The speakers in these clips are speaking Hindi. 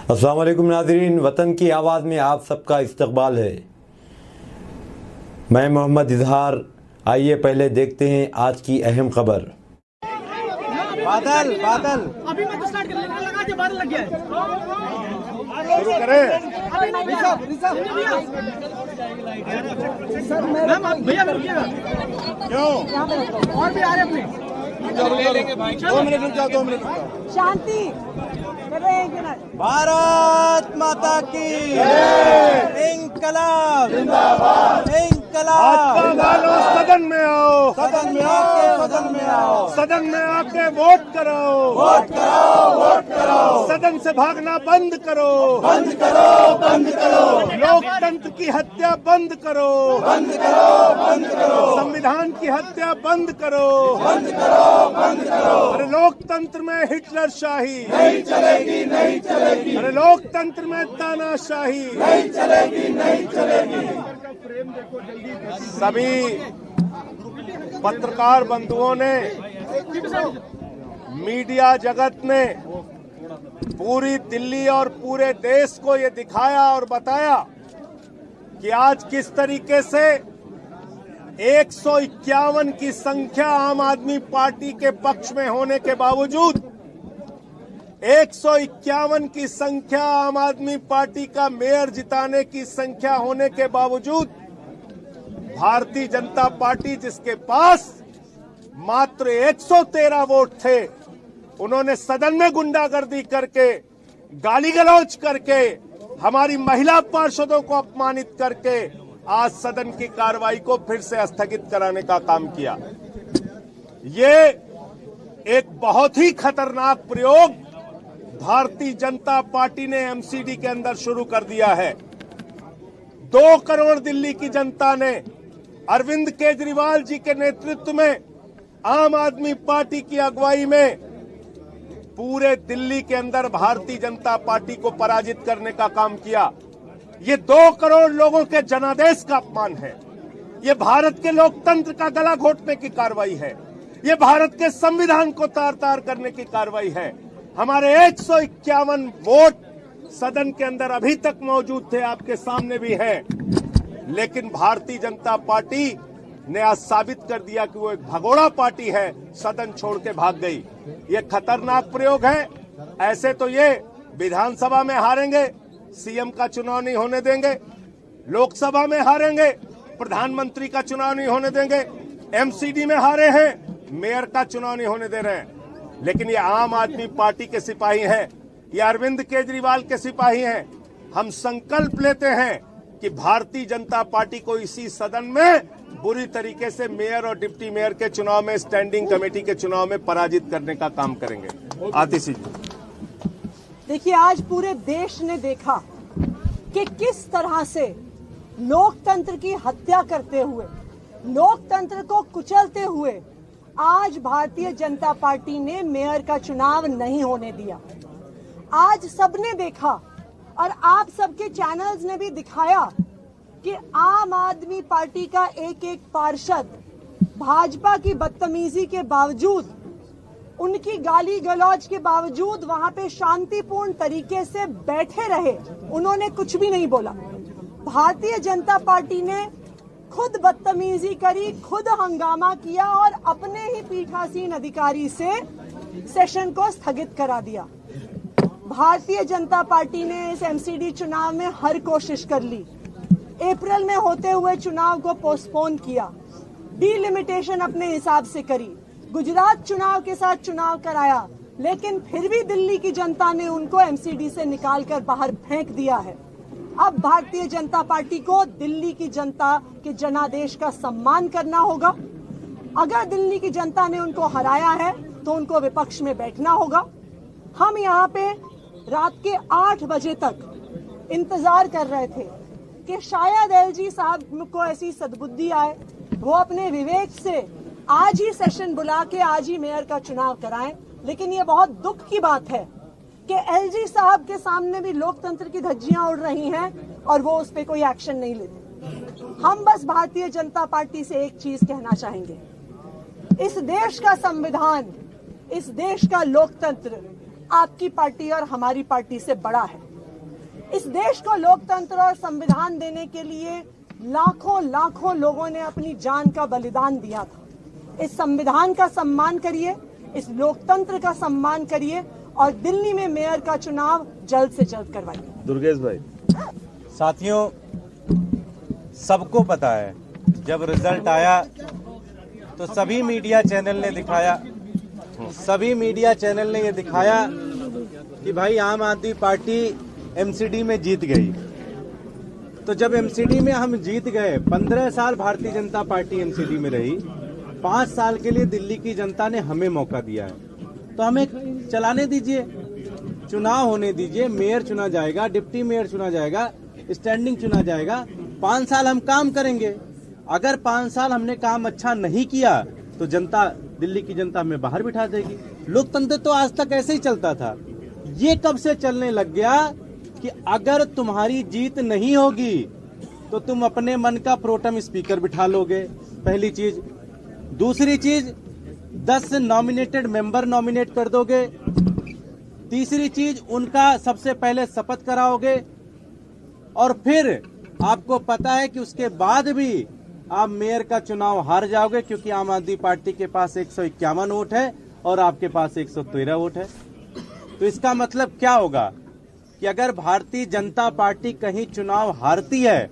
अस्सलाम वालेकुम नाज़रीन, वतन की आवाज़ में आप सबका इस्तकबाल है। मैं मोहम्मद इजहार। आइए पहले देखते हैं आज की अहम खबर। बादल अभी मैं तो स्टार्ट लगा के बादल लग गया है। शुरू करें। मैम भैया रुकिएगा, क्यों? और भी आ रहे अपने। 2 मिनट रुक जाओ, 2 मिनट रुक जाओ। शांति। भारत माता की इंकलाब जिंदाबाद। इंकलाब। वालों सदन में आओ, सदन में आके सदन में आओ, सदन में आके वोट करो, वोट करो, वोट करो, सदन से भागना बंद करो, बंद करो, बंद करो, लोकतंत्र की हत्या बंद करो, बंद करो, बंद करो, संविधान की हत्या बंद करो, बंद करो, बंद करो। अरे लोकतंत्र में हिटलर शाही नहीं चलेगी, नहीं चलेगी, अरे लोकतंत्र में तानाशाही नहीं चलेगी, नहीं चलेगी। सभी पत्रकार बंधुओं ने, मीडिया जगत ने पूरी दिल्ली और पूरे देश को ये दिखाया और बताया कि आज किस तरीके से 151 की संख्या आम आदमी पार्टी के पक्ष में होने के बावजूद 151 की संख्या आम आदमी पार्टी का मेयर जिताने की संख्या होने के बावजूद भारतीय जनता पार्टी, जिसके पास मात्र 113 वोट थे, उन्होंने सदन में गुंडागर्दी करके, गाली गलौज करके, हमारी महिला पार्षदों को अपमानित करके आज सदन की कार्रवाई को फिर से स्थगित कराने का काम किया। ये एक बहुत ही खतरनाक प्रयोग भारतीय जनता पार्टी ने एमसीडी के अंदर शुरू कर दिया है। 2 करोड़ दिल्ली की जनता ने अरविंद केजरीवाल जी के नेतृत्व में, आम आदमी पार्टी की अगुवाई में पूरे दिल्ली के अंदर भारतीय जनता पार्टी को पराजित करने का काम किया। ये 2 करोड़ लोगों के जनादेश का अपमान है। ये भारत के लोकतंत्र का गला घोटने की कार्रवाई है। ये भारत के संविधान को तार तार करने की कार्रवाई है। हमारे 151 वोट सदन के अंदर अभी तक मौजूद थे, आपके सामने भी है, लेकिन भारतीय जनता पार्टी ने आज साबित कर दिया कि वो एक भगोड़ा पार्टी है, सदन छोड़ के भाग गई। ये खतरनाक प्रयोग है। ऐसे तो ये विधानसभा में हारेंगे, सीएम का चुनाव नहीं होने देंगे, लोकसभा में हारेंगे, प्रधानमंत्री का चुनाव नहीं होने देंगे, एमसीडी में हारे हैं, मेयर का चुनाव नहीं होने दे रहे हैं। लेकिन ये आम आदमी पार्टी के सिपाही हैं, ये अरविंद केजरीवाल के सिपाही हैं। हम संकल्प लेते हैं कि भारतीय जनता पार्टी को इसी सदन में बुरी तरीके से मेयर और डिप्टी मेयर के चुनाव में, स्टैंडिंग कमेटी के चुनाव में पराजित करने का काम करेंगे। आतिशी जी, देखिए, आज पूरे देश ने देखा कि किस तरह से लोकतंत्र की हत्या करते हुए, लोकतंत्र को कुचलते हुए आज भारतीय जनता पार्टी ने मेयर का चुनाव नहीं होने दिया। आज सबने देखा और आप सबके चैनल्स ने भी दिखाया कि आम आदमी पार्टी का एक एक पार्षद भाजपा की बदतमीजी के बावजूद, उनकी गाली गलौज के बावजूद वहां पे शांतिपूर्ण तरीके से बैठे रहे। उन्होंने कुछ भी नहीं बोला। भारतीय जनता पार्टी ने खुद बदतमीजी करी, खुद हंगामा किया और अपने ही पीठासीन अधिकारी से सेशन को स्थगित करा दिया। भारतीय जनता पार्टी ने इस एमसीडी चुनाव में हर कोशिश कर ली। अप्रैल में होते हुए चुनाव को पोस्टपोन किया, डिलिमिटेशन अपने हिसाब से करी, गुजरात चुनाव के साथ चुनाव कराया, लेकिन फिर भी दिल्ली की जनता ने उनको एमसीडी से निकालकर बाहर फेंक दिया है। अब भारतीय जनता पार्टी को दिल्ली की जनता के जनादेश का सम्मान करना होगा। अगर दिल्ली की जनता ने उनको हराया है तो उनको विपक्ष में बैठना होगा। हम यहाँ पे रात के 8 बजे तक इंतजार कर रहे थे कि शायद एलजी साहब को ऐसी सद्बुद्धि आए, वो अपने विवेक से आज ही सेशन बुला के आज ही मेयर का चुनाव कराएं। लेकिन ये बहुत दुख की बात है कि एलजी साहब के सामने भी लोकतंत्र की धज्जियां उड़ रही हैं और वो उस पर कोई एक्शन नहीं लेते। हम बस भारतीय जनता पार्टी से एक चीज कहना चाहेंगे, इस देश का संविधान, इस देश का लोकतंत्र आपकी पार्टी और हमारी पार्टी से बड़ा है। इस देश को लोकतंत्र और संविधान देने के लिए लाखों लाखों लोगों ने अपनी जान का बलिदान दिया था। इस संविधान का सम्मान करिए, इस लोकतंत्र का सम्मान करिए और दिल्ली में मेयर का चुनाव जल्द से जल्द करवाइए। दुर्गेश भाई, साथियों, सबको पता है जब रिजल्ट आया तो सभी मीडिया चैनल ने ये दिखाया कि भाई आम आदमी पार्टी एमसीडी में जीत गई। तो जब एमसीडी में हम जीत गए, 15 साल भारतीय जनता पार्टी एमसीडी में रही, 5 साल के लिए दिल्ली की जनता ने हमें मौका दिया है, तो हमें चलाने दीजिए, चुनाव होने दीजिए। मेयर चुना जाएगा, डिप्टी मेयर चुना जाएगा, स्टैंडिंग चुना जाएगा। 5 साल हम काम करेंगे। अगर 5 साल हमने काम अच्छा नहीं किया तो जनता, दिल्ली की जनता हमें बाहर बिठा देगी। लोकतंत्र तो आज तक ऐसे ही चलता था। ये कब से चलने लग गया कि अगर तुम्हारी जीत नहीं होगी तो तुम अपने मन का प्रोटेम स्पीकर बिठा लोगे, पहली चीज। दूसरी चीज, 10 नॉमिनेटेड मेंबर नॉमिनेट कर दोगे। तीसरी चीज, उनका सबसे पहले शपथ कराओगे और फिर आपको पता है कि उसके बाद भी आप मेयर का चुनाव हार जाओगे, क्योंकि आम आदमी पार्टी के पास 151 वोट है और आपके पास 113 वोट है। तो इसका मतलब क्या होगा कि अगर भारतीय जनता पार्टी कहीं चुनाव हारती है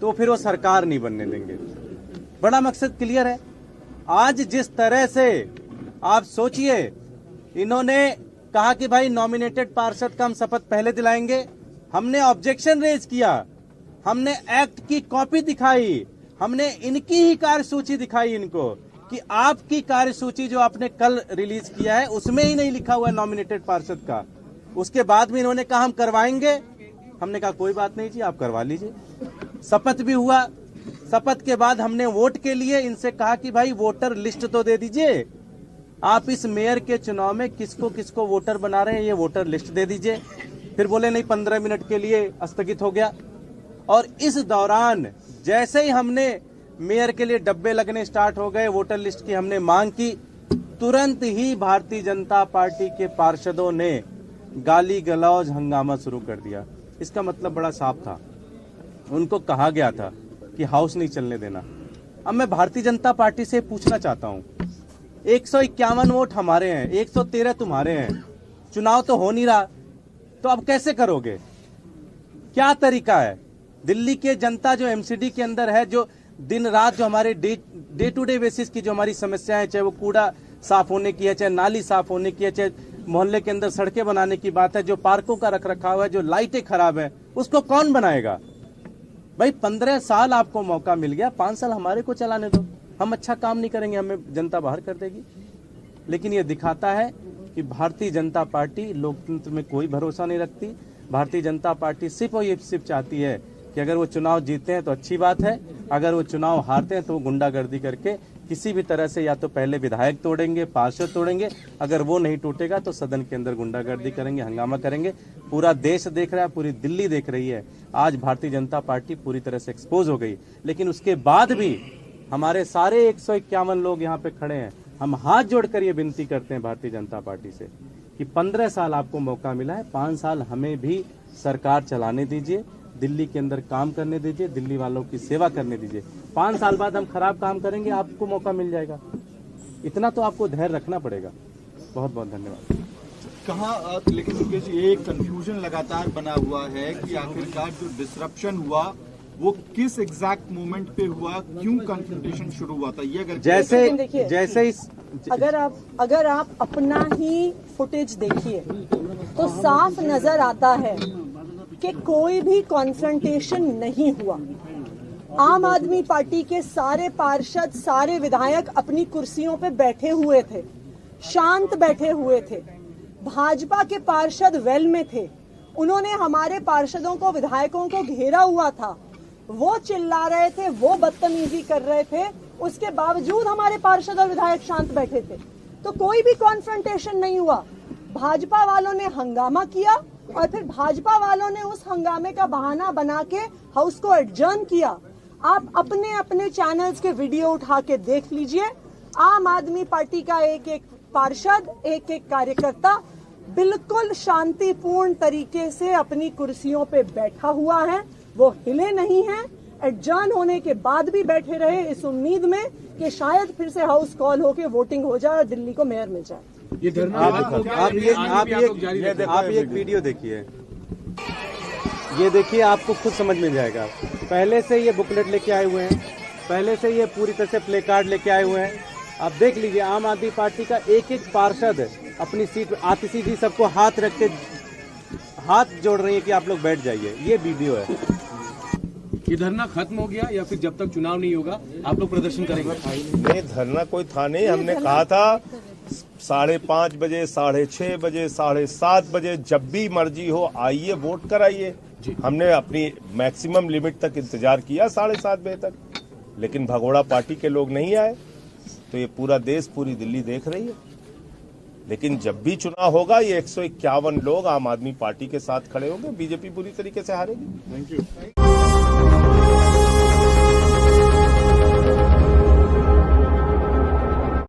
तो फिर वो सरकार नहीं बनने देंगे। बड़ा मकसद क्लियर है। आज जिस तरह से आप सोचिए, इन्होंने कहा कि भाई नॉमिनेटेड पार्षद का हम शपथ पहले दिलाएंगे। हमने ऑब्जेक्शन रेज किया, हमने एक्ट की कॉपी दिखाई, हमने इनकी ही कार्यसूची दिखाई इनको कि आपकी कार्यसूची जो आपने कल रिलीज किया है उसमें ही नहीं लिखा हुआ है नॉमिनेटेड पार्षद का। उसके बाद भी इन्होंने कहा हम करवाएंगे। हमने कहा कोई बात नहीं जी, आप करवा लीजिए। शपथ भी हुआ। शपथ के बाद हमने वोट के लिए इनसे कहा कि भाई वोटर लिस्ट तो दे दीजिए, आप इस मेयर के चुनाव में किसको किसको वोटर बना रहे हैं ये वोटर लिस्ट दे दीजिए। फिर बोले नहीं, 15 मिनट के लिए स्थगित हो गया। और इस दौरान जैसे ही हमने मेयर के लिए डब्बे लगने स्टार्ट हो गए, वोटर लिस्ट की हमने मांग की, तुरंत ही भारतीय जनता पार्टी के पार्षदों ने गाली गलौज हंगामा शुरू कर दिया। इसका मतलब बड़ा साफ था, उनको कहा गया था कि हाउस नहीं चलने देना। अब मैं भारतीय जनता पार्टी से पूछना चाहता हूं, 151 वोट हमारे हैं, 113 तुम्हारे हैं, चुनाव तो हो नहीं रहा, तो अब कैसे करोगे? क्या तरीका है? दिल्ली के जनता जो एमसीडी के अंदर है, जो दिन रात जो हमारे डे टू डे बेसिस की जो हमारी समस्याएं है, चाहे वो कूड़ा साफ होने की है, चाहे नाली साफ होने की है, चाहे मोहल्ले के अंदर सड़कें बनाने की बात है, जो पार्कों का रख रखाव है, जो लाइटें खराब है, उसको कौन बनाएगा? भाई 15 साल आपको मौका मिल गया, 5 साल हमारे को चलाने दो। हम अच्छा काम नहीं करेंगे, हमें जनता बाहर कर देगी। लेकिन ये दिखाता है कि भारतीय जनता पार्टी लोकतंत्र में कोई भरोसा नहीं रखती। भारतीय जनता पार्टी सिर्फ और ये सिर्फ चाहती है कि अगर वो चुनाव जीतते हैं तो अच्छी बात है, अगर वो चुनाव हारते हैं तो वो गुंडागर्दी करके किसी भी तरह से या तो पहले विधायक तोड़ेंगे, पार्षद तोड़ेंगे, अगर वो नहीं टूटेगा तो सदन के अंदर गुंडागर्दी करेंगे, हंगामा करेंगे। पूरा देश देख रहा है, पूरी दिल्ली देख रही है। आज भारतीय जनता पार्टी पूरी तरह से एक्सपोज हो गई, लेकिन उसके बाद भी हमारे सारे 151 लोग यहाँ पे खड़े हैं। हम हाथ जोड़कर ये विनती करते हैं भारतीय जनता पार्टी से कि 15 साल आपको मौका मिला है, 5 साल हमें भी सरकार चलाने दीजिए, दिल्ली के अंदर काम करने दीजिए, दिल्ली वालों की सेवा करने दीजिए। 5 साल बाद हम खराब काम करेंगे, आपको मौका मिल जाएगा। इतना तो आपको धैर्य रखना पड़ेगा। बहुत बहुत धन्यवाद। कहाँ, लेकिन मुकेश जी, एक कंफ्यूजन लगातार बना हुआ है कि आखिरकार जो डिसरप्शन हुआ वो किस एग्जैक्ट मोमेंट पे हुआ, क्यों कंफ्रंटेशन शुरू हुआ था? ये अगर जैसे अगर आप अपना ही फुटेज देखिए तो साफ नजर आता है कि कोई भी कॉन्फ्रंटेशन नहीं हुआ। आम आदमी पार्टी के सारे पार्षद, सारे विधायक अपनी कुर्सियों पे बैठे हुए थे, शांत बैठे हुए थे। भाजपा के पार्षद वेल में थे, उन्होंने हमारे पार्षदों को, विधायकों को घेरा हुआ था, वो चिल्ला रहे थे, वो बदतमीजी कर रहे थे, उसके बावजूद हमारे पार्षद और विधायक शांत बैठे थे। तो कोई भी कॉन्फ्रंटेशन नहीं हुआ। भाजपा वालों ने हंगामा किया और फिर भाजपा वालों ने उस हंगामे का बहाना बना के हाउस को एडजर्न किया। आप अपने अपने चैनल्स के वीडियो उठा के देख लीजिए। आम आदमी पार्टी का एक एक पार्षद, एक एक कार्यकर्ता बिल्कुल शांतिपूर्ण तरीके से अपनी कुर्सियों पे बैठा हुआ है, वो हिले नहीं है। एडजर्न होने के बाद भी बैठे रहे इस उम्मीद में कि शायद फिर से हाउस कॉल होके वोटिंग हो जाए और दिल्ली को मेयर मिल जाए। ये धरना आप एक वीडियो देखिए, ये देखिए, आपको खुद समझ में जाएगा। पहले से ये बुकलेट लेके आए हुए हैं, पहले से ये पूरी तरह से प्ले कार्ड लेके आए हुए हैं। आप देख लीजिए, आम आदमी पार्टी का एक एक पार्षद अपनी सीट पर, आतिशी जी सबको हाथ रख के हाथ जोड़ रही है कि आप लोग बैठ जाइए। ये वीडियो है। ये धरना खत्म हो गया या फिर जब तक चुनाव नहीं होगा आप लोग प्रदर्शन करेंगे? नहीं, धरना कोई था नहीं। हमने कहा था 5:30 बजे, 6:30 बजे, 7:30 बजे, जब भी मर्जी हो आइए, वोट कराइए। हमने अपनी मैक्सिमम लिमिट तक इंतजार किया 7:30 बजे तक, लेकिन भगोड़ा पार्टी के लोग नहीं आए। तो ये पूरा देश, पूरी दिल्ली देख रही है। लेकिन जब भी चुनाव होगा, ये 151 लोग आम आदमी पार्टी के साथ खड़े होंगे। बीजेपी पूरी तरीके से हारेगी। Thank you.